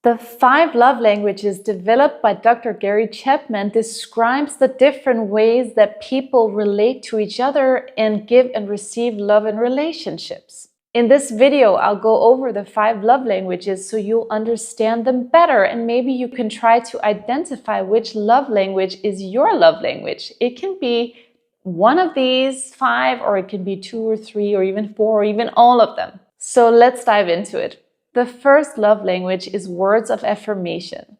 The 5 love languages developed by Dr. Gary Chapman describes the different ways that people relate to each other and give and receive love in relationships. In this video, I'll go over the 5 love languages so you'll understand them better, and maybe you can try to identify which love language is your love language. It can be one of these 5, or it can be 2 or 3 or even 4 or even all of them. So let's dive into it. The first love language is words of affirmation.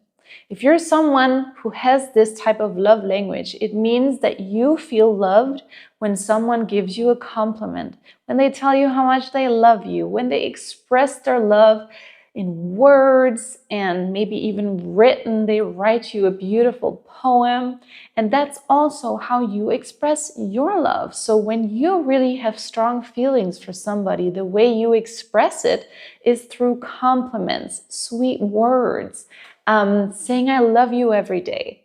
If you're someone who has this type of love language, it means that you feel loved when someone gives you a compliment, when they tell you how much they love you, when they express their love in words and maybe even written, they write you a beautiful poem. And that's also how you express your love. So when you really have strong feelings for somebody, the way you express it is through compliments, sweet words, saying I love you every day.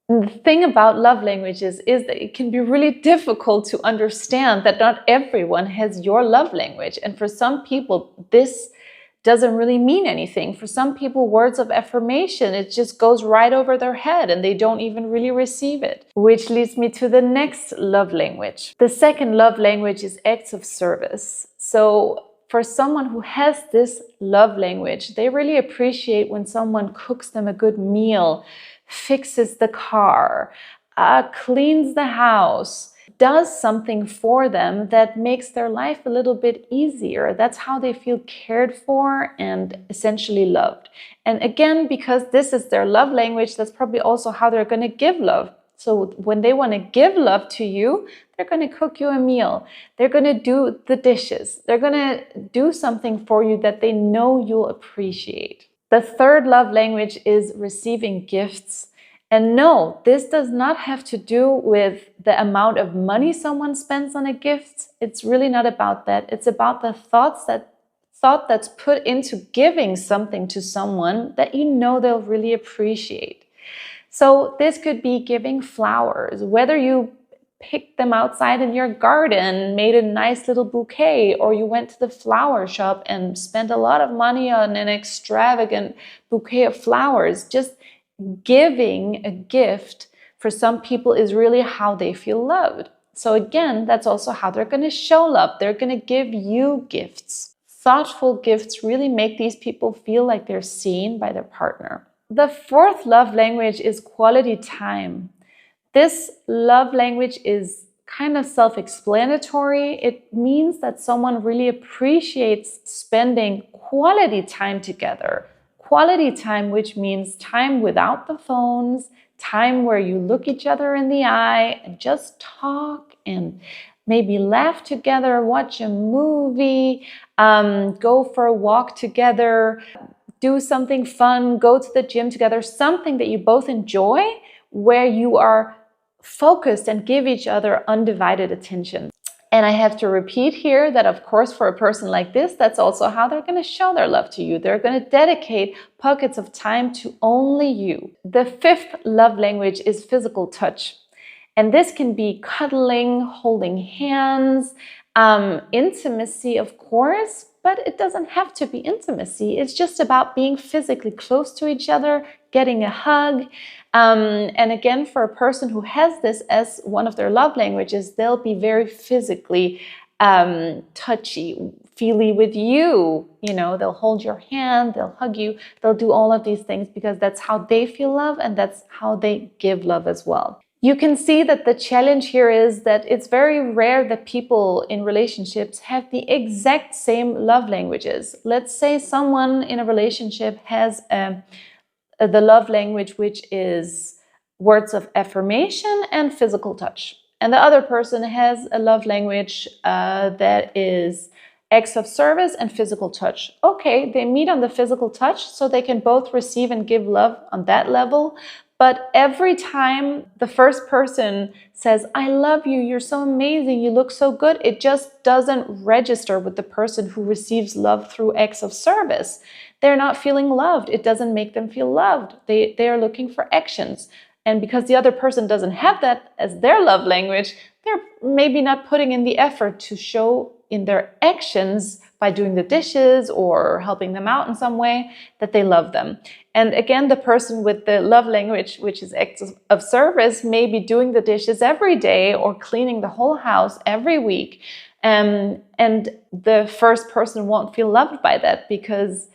And the thing about love languages is that it can be really difficult to understand that not everyone has your love language. And for some people, this doesn't really mean anything. For some people, words of affirmation, it just goes right over their head and they don't even really receive it. Which leads me to the next love language. The second love language is acts of service. So for someone who has this love language, they really appreciate when someone cooks them a good meal, fixes the car, cleans the house, does something for them that makes their life a little bit easier. That's how they feel cared for and essentially loved. And again, because this is their love language, that's probably also how they're going to give love. So when they want to give love to you, they're going to cook you a meal. They're going to do the dishes. They're going to do something for you that they know you'll appreciate. The third love language is receiving gifts. And no, this does not have to do with the amount of money someone spends on a gift. It's really not about that. It's about the thought that's put into giving something to someone that you know they'll really appreciate. So this could be giving flowers, whether you picked them outside in your garden, made a nice little bouquet, or you went to the flower shop and spent a lot of money on an extravagant bouquet of flowers. Just giving a gift for some people is really how they feel loved. So again, that's also how they're going to show love. They're going to give you gifts. Thoughtful gifts really make these people feel like they're seen by their partner. The fourth love language is quality time. This love language is kind of self-explanatory. It means that someone really appreciates spending quality time together. Quality time, which means time without the phones, time where you look each other in the eye and just talk and maybe laugh together, watch a movie, go for a walk together, do something fun, go to the gym together, something that you both enjoy, where you are focused and give each other undivided attention. And I have to repeat here that, of course, for a person like this, that's also how they're going to show their love to you. They're going to dedicate pockets of time to only you. The fifth love language is physical touch. And this can be cuddling, holding hands, intimacy, of course, but it doesn't have to be intimacy. It's just about being physically close to each other, getting a hug. And again, for a person who has this as one of their love languages, they'll be very physically touchy, feely with you. You know, they'll hold your hand, they'll hug you, they'll do all of these things because that's how they feel love and that's how they give love as well. You can see that the challenge here is that it's very rare that people in relationships have the exact same love languages. Let's say someone in a relationship has the love language, which is words of affirmation and physical touch. And the other person has a love language that is acts of service and physical touch. Okay, they meet on the physical touch, so they can both receive and give love on that level. But every time the first person says, I love you, you're so amazing, you look so good, it just doesn't register with the person who receives love through acts of service. They're not feeling loved. It doesn't make them feel loved. They are looking for actions. And because the other person doesn't have that as their love language, they're maybe not putting in the effort to show in their actions by doing the dishes or helping them out in some way, that they love them. And again, the person with the love language, which is acts of service, may be doing the dishes every day or cleaning the whole house every week. And the first person won't feel loved by that because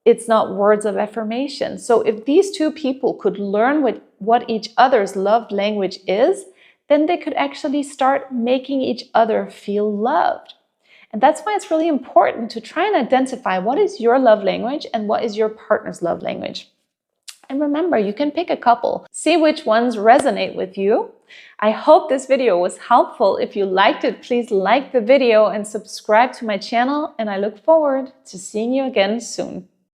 it's not words of affirmation. So if these two people could learn what each other's love language is, then they could actually start making each other feel loved. And that's why it's really important to try and identify what is your love language and what is your partner's love language. And remember, you can pick a couple, see which ones resonate with you. I hope this video was helpful. If you liked it, please like the video and subscribe to my channel. And I look forward to seeing you again soon.